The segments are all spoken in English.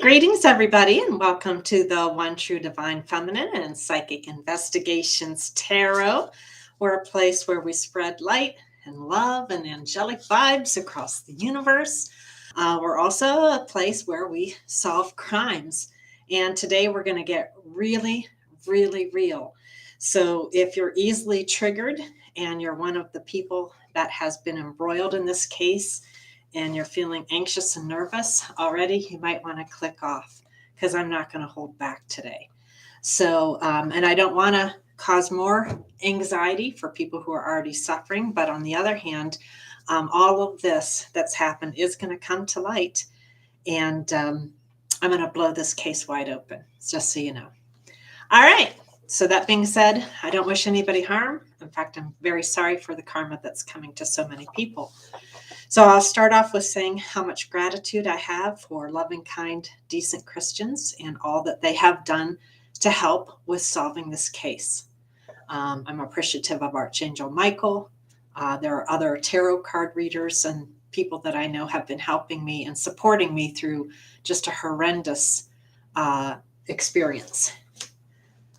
Greetings, everybody, and welcome to the One True Divine Feminine and Psychic Investigations Tarot. We're a place where we spread light and love and angelic vibes across the universe. We're also a place where we solve crimes. And today we're going to get really, really real. So if you're easily triggered and you're one of the people that has been embroiled in this case, and you're feeling anxious and nervous already, you might want to click off because I'm not going to hold back today. So, and I don't want to cause more anxiety for people who are already suffering. But on the other hand, all of this that's happened is going to come to light. And I'm going to blow this case wide open, just so you know. All right. So that being said, I don't wish anybody harm. In fact, I'm very sorry for the karma that's coming to so many people. So I'll start off with saying how much gratitude I have for loving, kind, decent Christians and all that they have done to help with solving this case. I'm appreciative of Archangel Michael. There are other tarot card readers and people that I know have been helping me and supporting me through just a horrendous experience.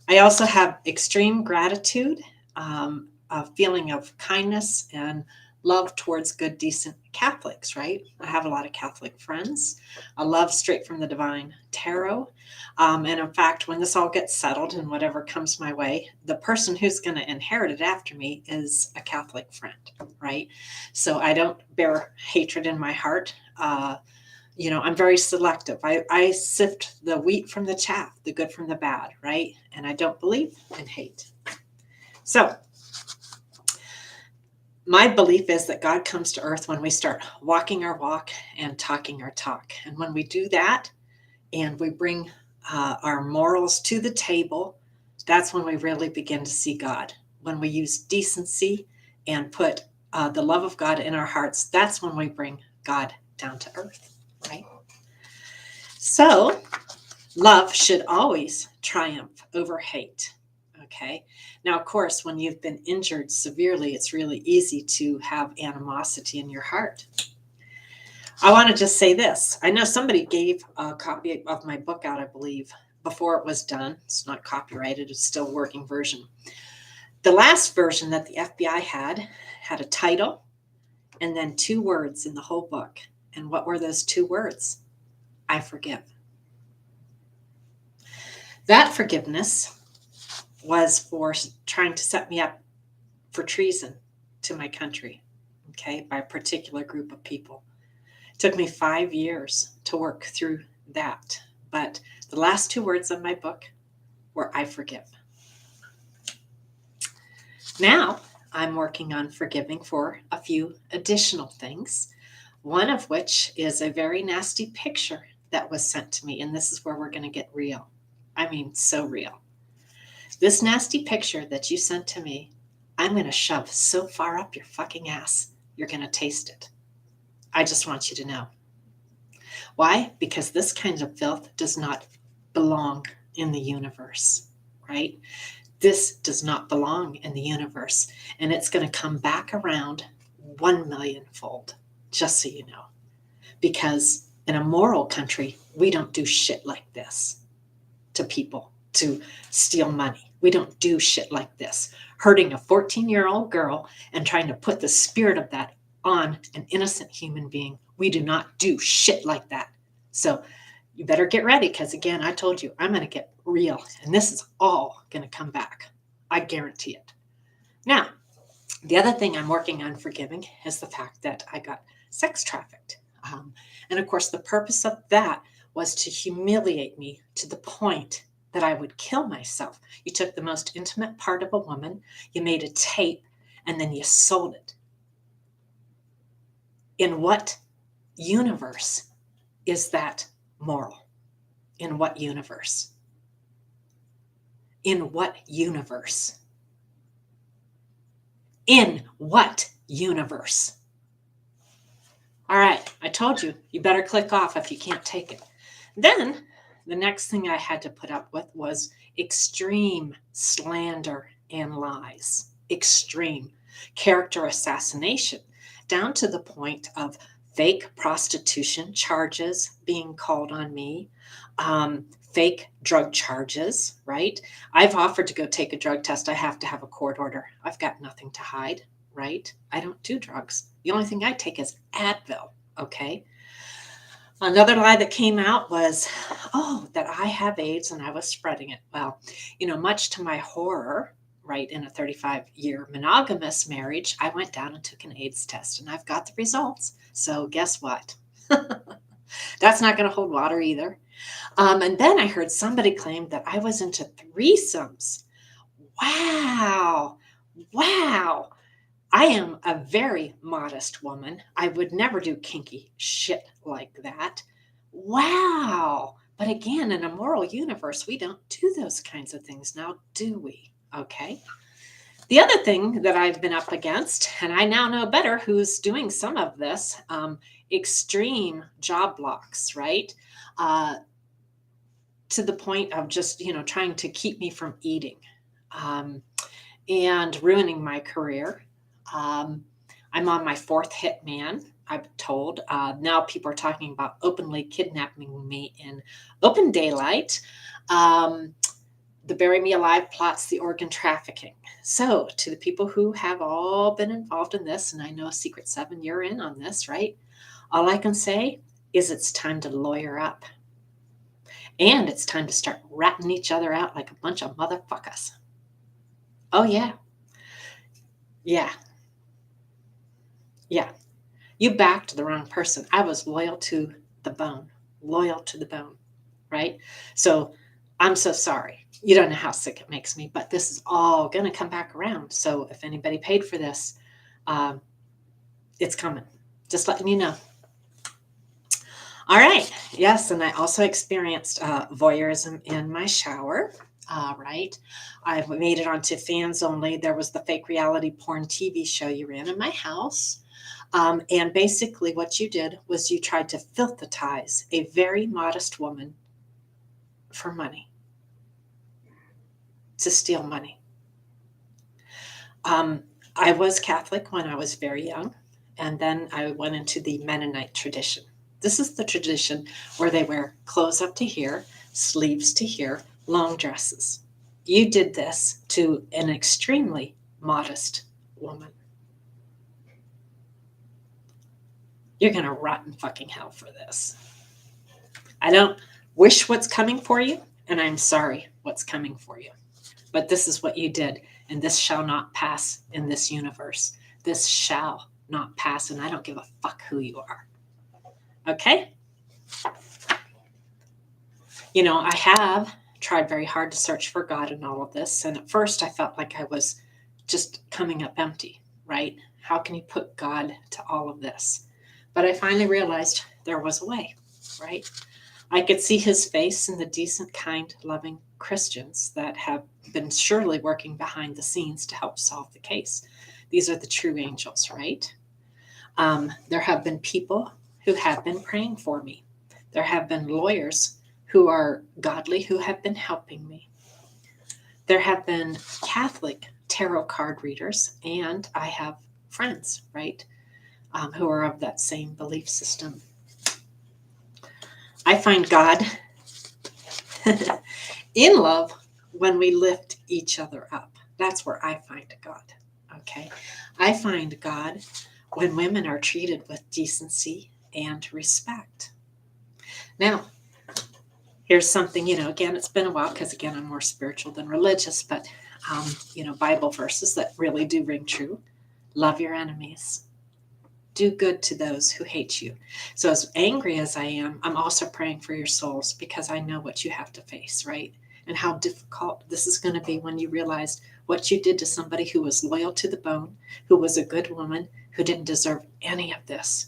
I also have extreme gratitude, a feeling of kindness and love towards good, decent Catholics, right? I have a lot of Catholic friends. I love Straight from the Divine Tarot. And in fact, when this all gets settled and whatever comes my way, the person who's going to inherit it after me is a Catholic friend, right? So I don't bear hatred in my heart. I'm very selective. I sift the wheat from the chaff, the good from the bad, right? And I don't believe in hate. So my belief is that God comes to earth when we start walking our walk and talking our talk. And when we do that and we bring our morals to the table, that's when we really begin to see God. When we use decency and put the love of God in our hearts, that's when we bring God down to earth, right? So love should always triumph over hate. Okay. Now, of course, when you've been injured severely, it's really easy to have animosity in your heart. I want to just say this. I know somebody gave a copy of my book out, I believe, before it was done. It's not copyrighted. It's still a working version. The last version that the FBI had a title and then 2 words in the whole book. And what were those 2 words? I forgive. That forgiveness was for trying to set me up for treason to my country, okay, by a particular group of people. It took me 5 years to work through that. But the last 2 words of my book were I forgive. Now I'm working on forgiving for a few additional things, one of which is a very nasty picture that was sent to me. And this is where we're going to get real. I mean, so real. This nasty picture that you sent to me, I'm going to shove so far up your fucking ass, you're going to taste it. I just want you to know. Why? Because this kind of filth does not belong in the universe, right? This does not belong in the universe. And it's going to come back around 1 million-fold, just so you know. Because in a moral country, we don't do shit like this to people. To steal money. We don't do shit like this. Hurting a 14-year-old girl and trying to put the spirit of that on an innocent human being. We do not do shit like that. So you better get ready because, again, I told you I'm going to get real. And this is all going to come back. I guarantee it. Now, the other thing I'm working on forgiving is the fact that I got sex trafficked. And, of course, the purpose of that was to humiliate me to the point that I would kill myself. You took the most intimate part of a woman, you made a tape, and then you sold it. In what universe is that moral? In what universe? In what universe? In what universe? All right, I told you, you better click off if you can't take it. Then the next thing I had to put up with was extreme slander and lies, extreme character assassination, down to the point of fake prostitution charges being called on me, fake drug charges, right? I've offered to go take a drug test. I have to have a court order. I've got nothing to hide, right? I don't do drugs. The only thing I take is Advil, okay? Another lie that came out was, oh, that I have AIDS and I was spreading it. Well, much to my horror, right, in a 35-year monogamous marriage, I went down and took an AIDS test and I've got the results. So guess what? That's not going to hold water either. And then I heard somebody claim that I was into threesomes. Wow. Wow. I am a very modest woman. I would never do kinky shit like that. Wow. But again, in a moral universe, we don't do those kinds of things now, do we? Okay. The other thing that I've been up against, and I now know better who's doing some of this, extreme job blocks, right? To the point of just, trying to keep me from eating and ruining my career. I'm on my fourth hitman, I've told. Now people are talking about openly kidnapping me in open daylight. The bury me alive plots, the organ trafficking. So to the people who have all been involved in this, and I know Secret 7, you're in on this, right? All I can say is it's time to lawyer up. And it's time to start ratting each other out like a bunch of motherfuckers. Oh, yeah. Yeah. Yeah. You backed the wrong person. I was loyal to the bone, right? So I'm so sorry. You don't know how sick it makes me, but this is all going to come back around. So if anybody paid for this, it's coming. Just letting you know. All right. Yes. And I also experienced voyeurism in my shower. Right. I've made it onto Fans Only. There was the fake reality porn TV show you ran in my house. And basically what you did was you tried to filthatize a very modest woman for money, to steal money. I was Catholic when I was very young, and then I went into the Mennonite tradition. This is the tradition where they wear clothes up to here, sleeves to here, long dresses. You did this to an extremely modest woman. You're going to rot in fucking hell for this. I don't wish what's coming for you, and I'm sorry what's coming for you. But this is what you did, and this shall not pass in this universe. This shall not pass, and I don't give a fuck who you are. Okay? I have tried very hard to search for God in all of this, and at first I felt like I was just coming up empty, right? How can you put God to all of this? But I finally realized there was a way, right? I could see his face in the decent, kind, loving Christians that have been surely working behind the scenes to help solve the case. These are the true angels, right? There have been people who have been praying for me. There have been lawyers who are godly who have been helping me. There have been Catholic tarot card readers, and I have friends, right, who are of that same belief system. I find God in love when we lift each other up. That's where I find God, okay? I find God when women are treated with decency and respect. Now, here's something, again, it's been a while because, again, I'm more spiritual than religious, but, Bible verses that really do ring true. Love your enemies. Do good to those who hate you. So as angry as I am, I'm also praying for your souls because I know what you have to face, right? And how difficult this is going to be when you realize what you did to somebody who was loyal to the bone, who was a good woman, who didn't deserve any of this.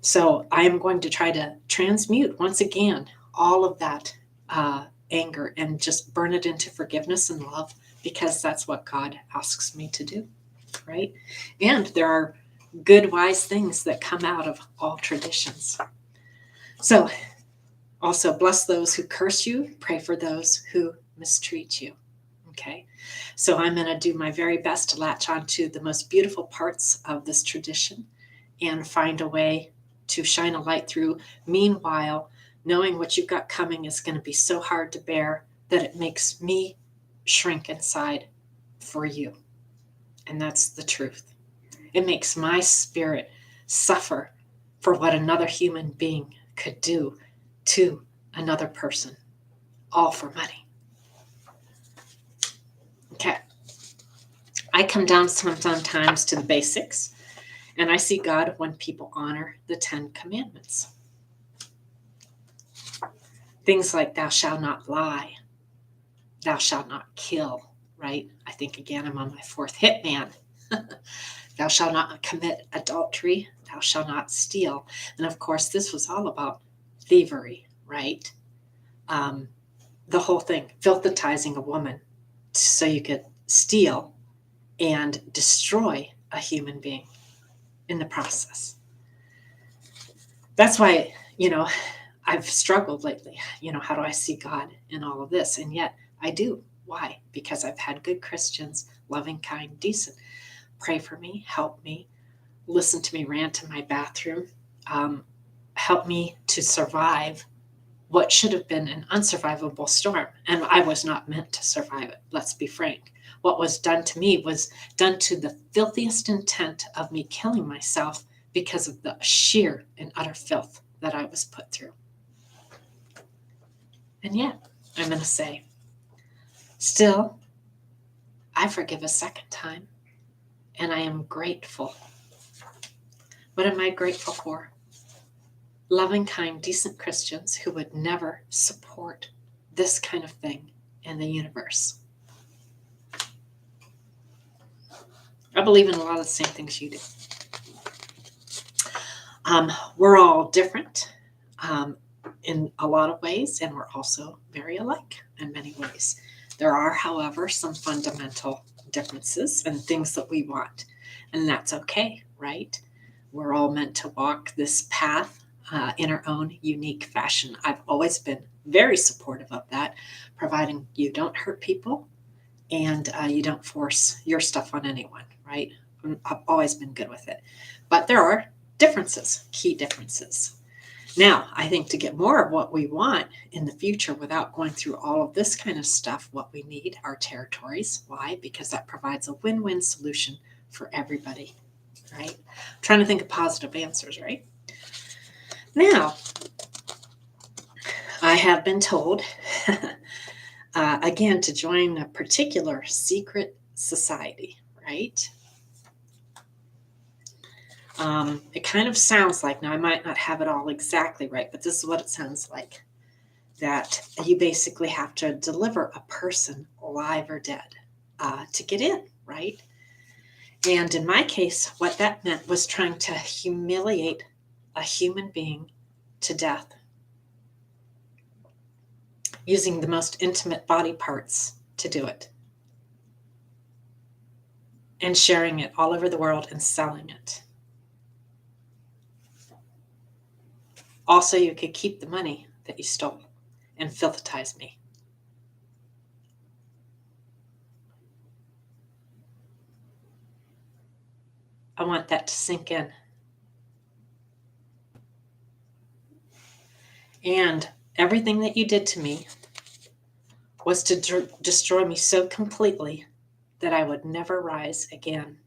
So I am going to try to transmute once again all of that anger and just burn it into forgiveness and love because that's what God asks me to do, right? And there are good, wise things that come out of all traditions. So also bless those who curse you, pray for those who mistreat you. Okay, so I'm going to do my very best to latch onto the most beautiful parts of this tradition and find a way to shine a light through. Meanwhile, knowing what you've got coming is going to be so hard to bear that it makes me shrink inside for you. And that's the truth. It makes my spirit suffer for what another human being could do to another person, all for money. Okay. I come down sometimes to the basics, and I see God when people honor the 10 commandments. Things like thou shalt not lie, thou shalt not kill, right? I think again I'm on my 4th hit man. Thou shalt not commit adultery, thou shalt not steal. And of course, this was all about thievery, right? The whole thing, filthatizing a woman so you could steal and destroy a human being in the process. That's why, I've struggled lately. How do I see God in all of this? And yet I do. Why? Because I've had good Christians, loving, kind, decent, pray for me, help me, listen to me rant in my bathroom, help me to survive what should have been an unsurvivable storm. And I was not meant to survive it. Let's be frank. What was done to me was done to the filthiest intent of me killing myself because of the sheer and utter filth that I was put through. And yet, I'm going to say, still, I forgive a second time, and I am grateful. What am I grateful for? Loving, kind, decent Christians who would never support this kind of thing in the universe. I believe in a lot of the same things you do. We're all different in a lot of ways, and we're also very alike in many ways. There are, however, some fundamental differences and things that we want, and that's okay, right? We're all meant to walk this path in our own unique fashion. I've always been very supportive of that, providing you don't hurt people and you don't force your stuff on anyone, right? I've always been good with it. But there are differences, key differences. Now, I think to get more of what we want in the future without going through all of this kind of stuff, what we need are territories. Why? Because that provides a win-win solution for everybody, right? I'm trying to think of positive answers, right? Now, I have been told, again, to join a particular secret society, right? It kind of sounds like, now I might not have it all exactly right, but this is what it sounds like, that you basically have to deliver a person, alive or dead, to get in, right? And in my case, what that meant was trying to humiliate a human being to death using the most intimate body parts to do it, and sharing it all over the world and selling it. Also, you could keep the money that you stole and filthatize me. I want that to sink in. And everything that you did to me was to destroy me so completely that I would never rise again.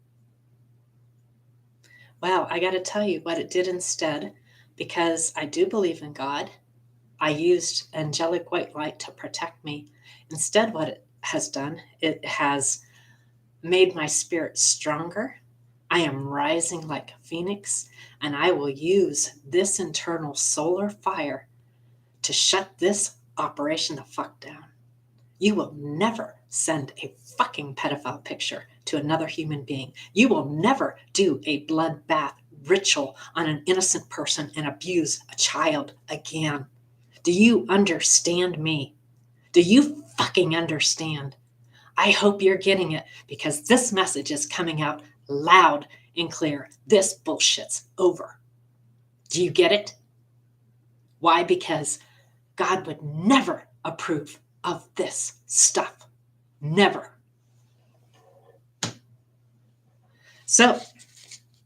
Well, I got to tell you what it did instead, because I do believe in God. I used angelic white light to protect me. Instead, what it has done, it has made my spirit stronger. I am rising like a phoenix, and I will use this internal solar fire to shut this operation the fuck down. You will never send a fucking pedophile picture to another human being. You will never do a bloodbath ritual on an innocent person and abuse a child again. Do you understand me? Do you fucking understand? I hope you're getting it, because this message is coming out loud and clear. This bullshit's over. Do you get it? Why? Because God would never approve of this stuff. Never. So,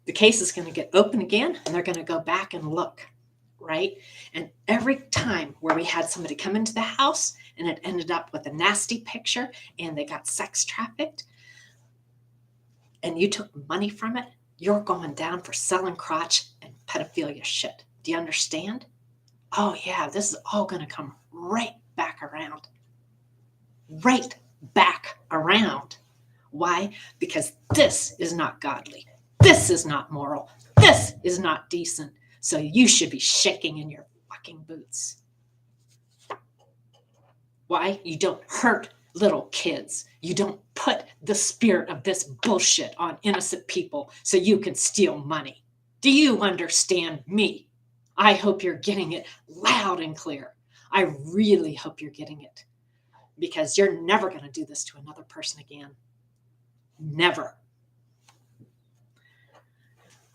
The case is going to get open again, and they're going to go back and look, right? And every time where we had somebody come into the house and it ended up with a nasty picture and they got sex trafficked and you took money from it, you're going down for selling crotch and pedophilia shit. Do you understand? Oh, yeah, this is all going to come right back around. Right back around. Why? Because this is not godly. This is not moral. This is not decent. So you should be shaking in your fucking boots. Why? You don't hurt little kids. You don't put the spirit of this bullshit on innocent people so you can steal money. Do you understand me? I hope you're getting it loud and clear. I really hope you're getting it, because you're never going to do this to another person again. Never.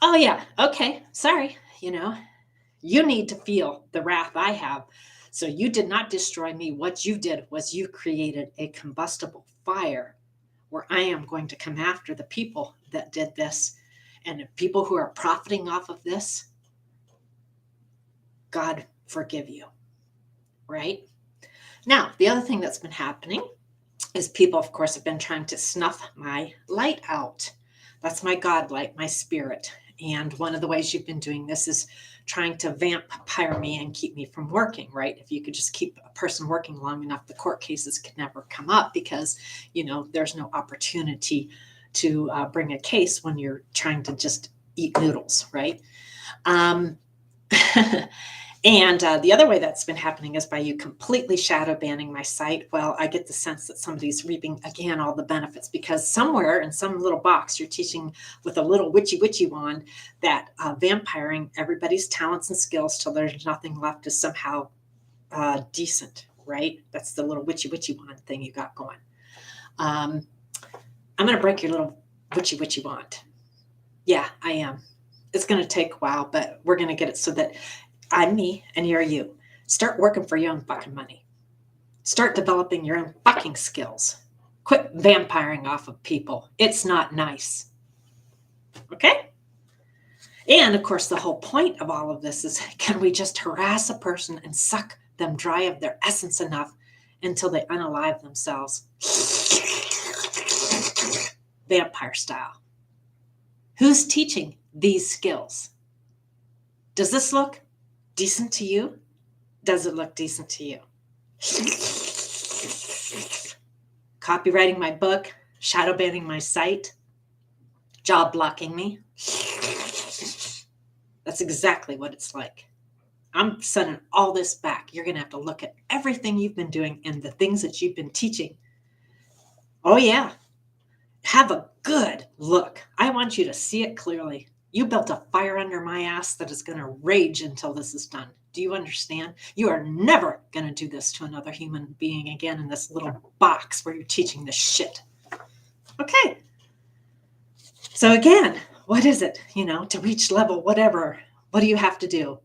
Oh, yeah. Okay. Sorry. You need to feel the wrath I have. So you did not destroy me. What you did was you created a combustible fire where I am going to come after the people that did this, and the people who are profiting off of this. God forgive you. Right? Now, the other thing that's been happening is people, of course, have been trying to snuff my light out. That's my God light, my spirit. And one of the ways you've been doing this is trying to vampire me and keep me from working, right? If you could just keep a person working long enough, the court cases can never come up because, there's no opportunity to bring a case when you're trying to just eat noodles, right? And the other way that's been happening is by you completely shadow banning my site. Well, I get the sense that somebody's reaping, again, all the benefits, because somewhere in some little box, you're teaching with a little witchy wand that vampiring everybody's talents and skills till there's nothing left is somehow decent, right? That's the little witchy wand thing you got going. I'm going to break your little witchy wand. Yeah, I am. It's going to take a while, but we're going to get it so that I'm me and you're you. Start working for your own fucking money. Start developing your own fucking skills. Quit vampiring off of people. It's not nice. Okay? And of course, the whole point of all of this is, can we just harass a person and suck them dry of their essence enough until they unalive themselves? Vampire style. Who's teaching these skills? Does this look decent to you? Does it look decent to you? Copywriting my book, shadow banning my site, job blocking me. That's exactly what it's like. I'm sending all this back. You're going to have to look at everything you've been doing and the things that you've been teaching. Oh, yeah. Have a good look. I want you to see it clearly. You built a fire under my ass that is going to rage until this is done. Do you understand? You are never going to do this to another human being again in this little box where you're teaching this shit. Okay. So again, what is it? To reach level whatever, what do you have to do?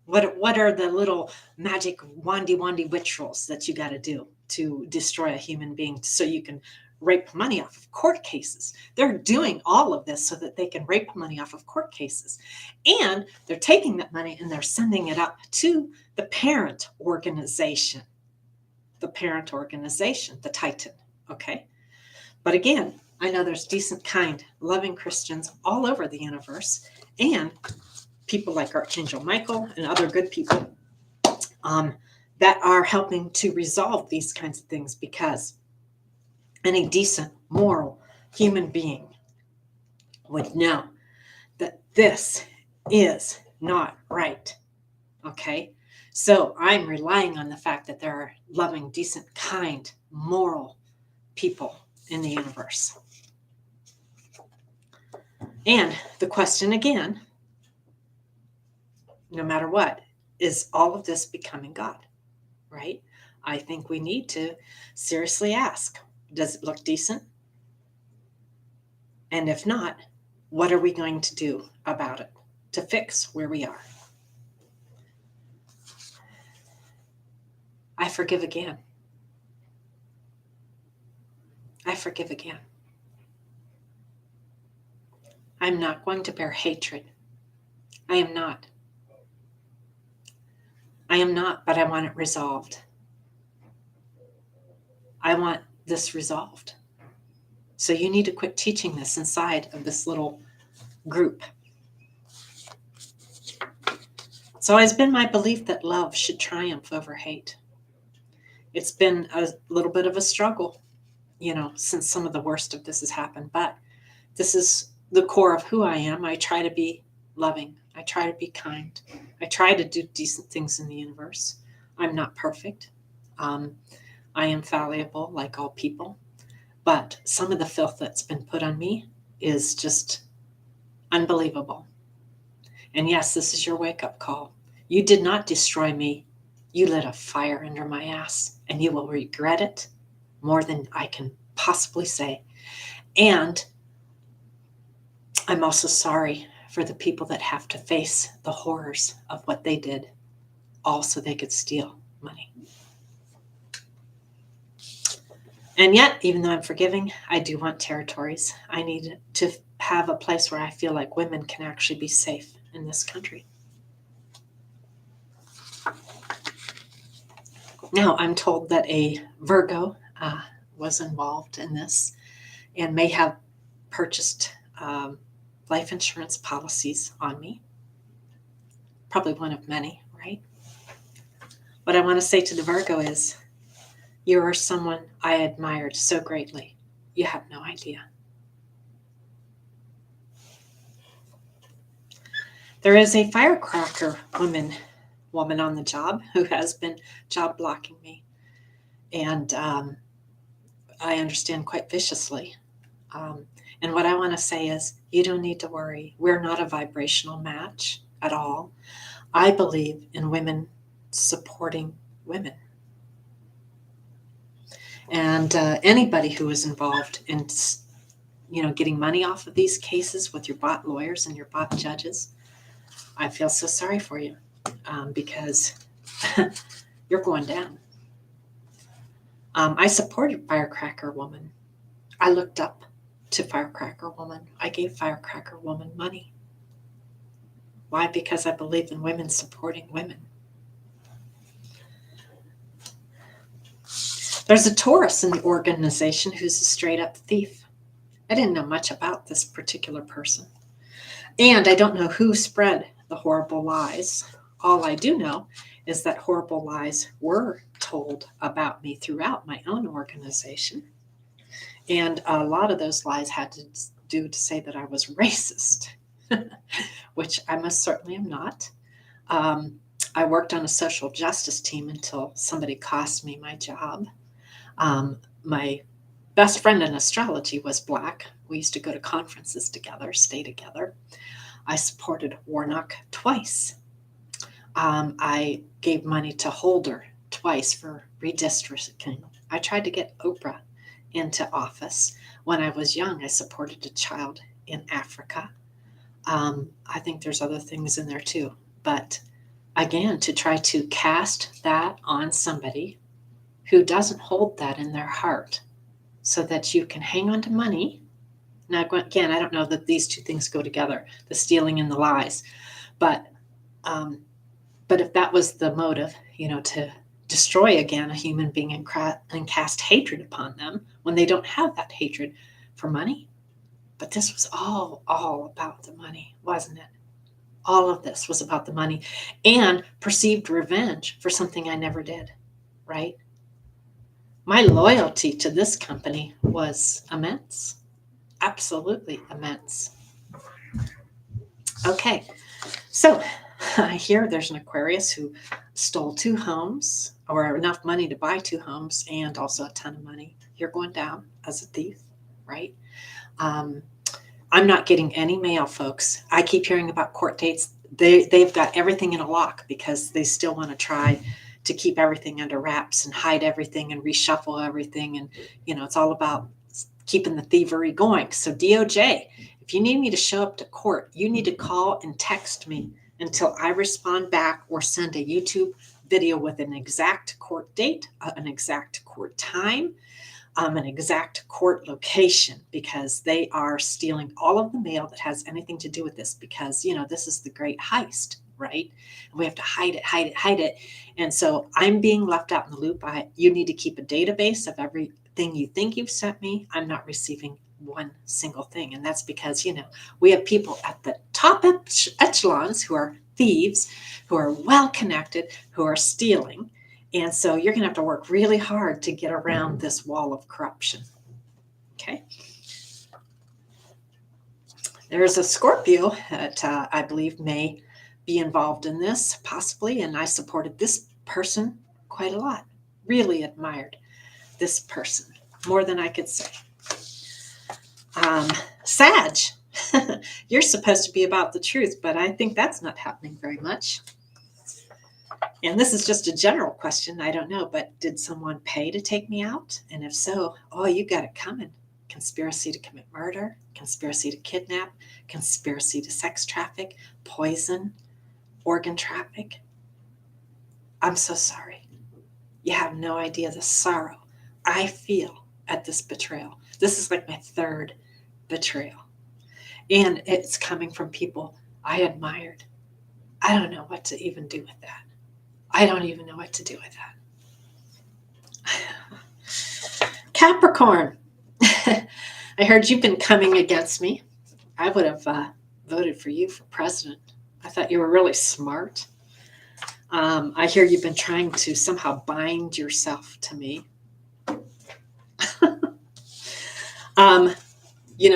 What are the little magic wandy rituals that you got to do to destroy a human being so you can rape money off of court cases? They're doing all of this so that they can rape money off of court cases. And they're taking that money and they're sending it up to the parent organization. The parent organization, the Titan. Okay? But again, I know there's decent, kind, loving Christians all over the universe, and people like Archangel Michael and other good people that are helping to resolve these kinds of things, because any decent, moral human being would know that this is not right. Okay? So I'm relying on the fact that there are loving, decent, kind, moral people in the universe. And the question again, no matter what, is all of this becoming God? Right? I think we need to seriously ask, does it look decent? And if not, what are we going to do about it to fix where we are? I forgive again. I forgive again. I'm not going to bear hatred. I am not. I am not, but I want it resolved. I want this resolved. So you need to quit teaching this inside of this little group. It's always been my belief that love should triumph over hate. It's been a little bit of a struggle, since some of the worst of this has happened, but this is the core of who I am. I try to be loving. I try to be kind. I try to do decent things in the universe. I'm not perfect. I am fallible like all people, but some of the filth that's been put on me is just unbelievable. And yes, this is your wake-up call. You did not destroy me. You lit a fire under my ass, and you will regret it more than I can possibly say. And I'm also sorry for the people that have to face the horrors of what they did, all so they could steal money. And yet, even though I'm forgiving, I do want territories. I need to have a place where I feel like women can actually be safe in this country. Now, I'm told that a Virgo was involved in this and may have purchased life insurance policies on me. Probably one of many, right? What I want to say to the Virgo is, you are someone I admired so greatly. You have no idea. There is a firecracker woman on the job who has been job blocking me. And I understand quite viciously. And what I want to say is, you don't need to worry. We're not a vibrational match at all. I believe in women supporting women. And anybody who is involved in, getting money off of these cases with your bot lawyers and your bot judges, I feel so sorry for you because you're going down. I supported Firecracker Woman. I looked up to Firecracker Woman. I gave Firecracker Woman money. Why? Because I believe in women supporting women. There's a Taurus in the organization who's a straight up thief. I didn't know much about this particular person. And I don't know who spread the horrible lies. All I do know is that horrible lies were told about me throughout my own organization. And a lot of those lies had to do to say that I was racist, which I most certainly am not. I worked on a social justice team until somebody cost me my job. My best friend in astrology was Black. We used to go to conferences together, stay together. I supported Warnock twice. I gave money to Holder twice for redistricting. I tried to get Oprah into office. When I was young, I supported a child in Africa. I think there's other things in there too. But again, to try to cast that on somebody who doesn't hold that in their heart so that you can hang on to money. Now, again, I don't know that these two things go together, the stealing and the lies. But if that was the motive, to destroy again a human being and cast hatred upon them when they don't have that hatred for money. But this was all about the money, wasn't it? All of this was about the money and perceived revenge for something I never did, right? My loyalty to this company was immense, absolutely immense. Okay, so I hear there's an Aquarius who stole 2 homes or enough money to buy 2 homes and also a ton of money. You're going down as a thief, right? I'm not getting any mail, folks. I keep hearing about court dates. They've got everything in a lock because they still want to try to keep everything under wraps and hide everything and reshuffle everything. And, it's all about keeping the thievery going. So DOJ, if you need me to show up to court, you need to call and text me until I respond back or send a YouTube video with an exact court date, an exact court time, an exact court location, because they are stealing all of the mail that has anything to do with this, because, this is the great heist, right? And we have to hide it, hide it, hide it. And so I'm being left out in the loop. You need to keep a database of everything you think you've sent me. I'm not receiving one single thing. And that's because, we have people at the top echelons who are thieves, who are well connected, who are stealing. And so you're going to have to work really hard to get around this wall of corruption. Okay. There's a Scorpio that I believe may be involved in this, possibly. And I supported this person quite a lot. Really admired this person more than I could say. Sag, you're supposed to be about the truth, but I think that's not happening very much. And this is just a general question. I don't know, but did someone pay to take me out? And if so, you got it coming. Conspiracy to commit murder, conspiracy to kidnap, conspiracy to sex traffic, poison, organ traffic. I'm so sorry. You have no idea the sorrow I feel at this betrayal. This is like my third betrayal. And it's coming from people I admired. I don't know what to even do with that. I don't even know what to do with that. Capricorn. I heard you've been coming against me. I would have voted for you for president. I thought you were really smart. I hear you've been trying to somehow bind yourself to me.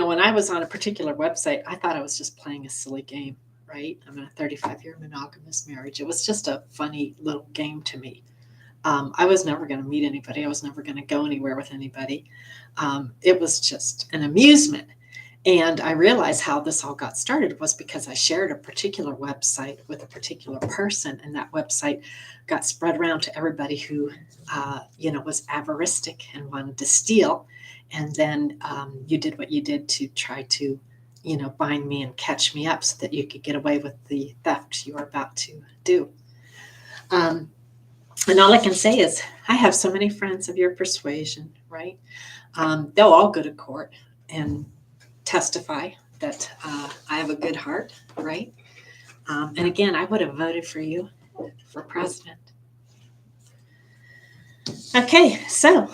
When I was on a particular website, I thought I was just playing a silly game, right? I'm in a 35-year monogamous marriage. It was just a funny little game to me. I was never going to meet anybody. I was never going to go anywhere with anybody. It was just an amusement. And I realized how this all got started was because I shared a particular website with a particular person, and that website got spread around to everybody who, was avaristic and wanted to steal. And then you did what you did to try to, bind me and catch me up so that you could get away with the theft you were about to do. And all I can say is I have so many friends of your persuasion, right? They'll all go to court and testify that I have a good heart, right? And again, I would have voted for you for president. Okay, so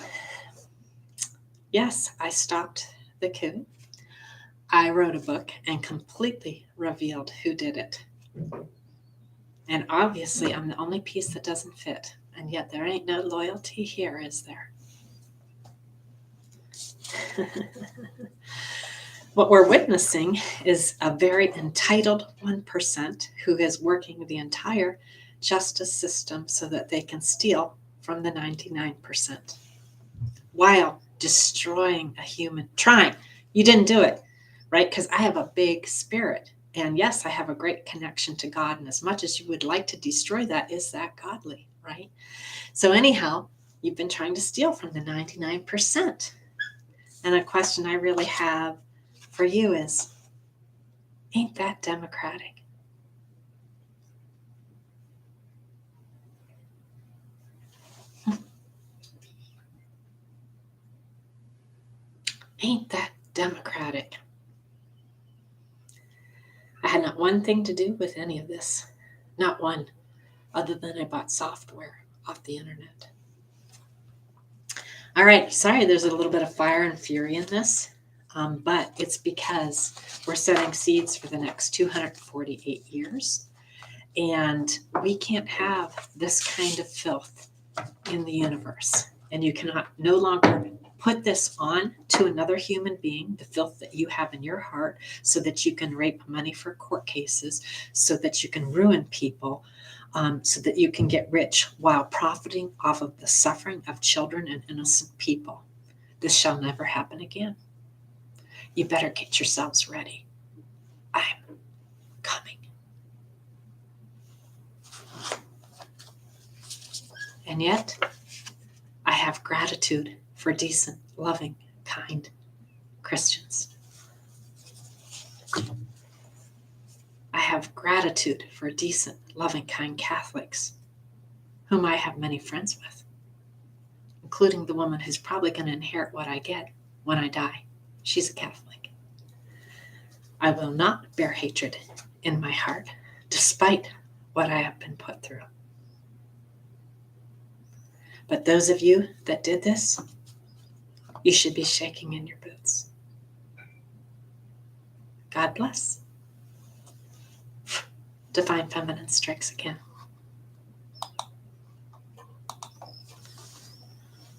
yes, I stopped the coup. I wrote a book and completely revealed who did it. And obviously, I'm the only piece that doesn't fit. And yet there ain't no loyalty here, is there? What we're witnessing is a very entitled 1% who is working the entire justice system so that they can steal from the 99% while destroying a human. Trying. You didn't do it, right? Because I have a big spirit. And yes, I have a great connection to God. And as much as you would like to destroy that, is that godly, right? So anyhow, you've been trying to steal from the 99%. And a question I really have for you is, ain't that democratic? Ain't that democratic? I had not one thing to do with any of this. Not one, other than I bought software off the internet. All right, sorry there's a little bit of fire and fury in this, but it's because we're setting seeds for the next 248 years, and we can't have this kind of filth in the universe. And you cannot no longer put this on to another human being, the filth that you have in your heart, so that you can rape money for court cases, so that you can ruin people, so that you can get rich while profiting off of the suffering of children and innocent people. This shall never happen again. You better get yourselves ready. I'm coming. And yet, I have gratitude for decent, loving, kind Christians. I have gratitude for decent, loving, kind Catholics, whom I have many friends with, including the woman who's probably going to inherit what I get when I die. She's a Catholic. I will not bear hatred in my heart, despite what I have been put through. But those of you that did this, you should be shaking in your boots. God bless. Divine Feminine strikes again.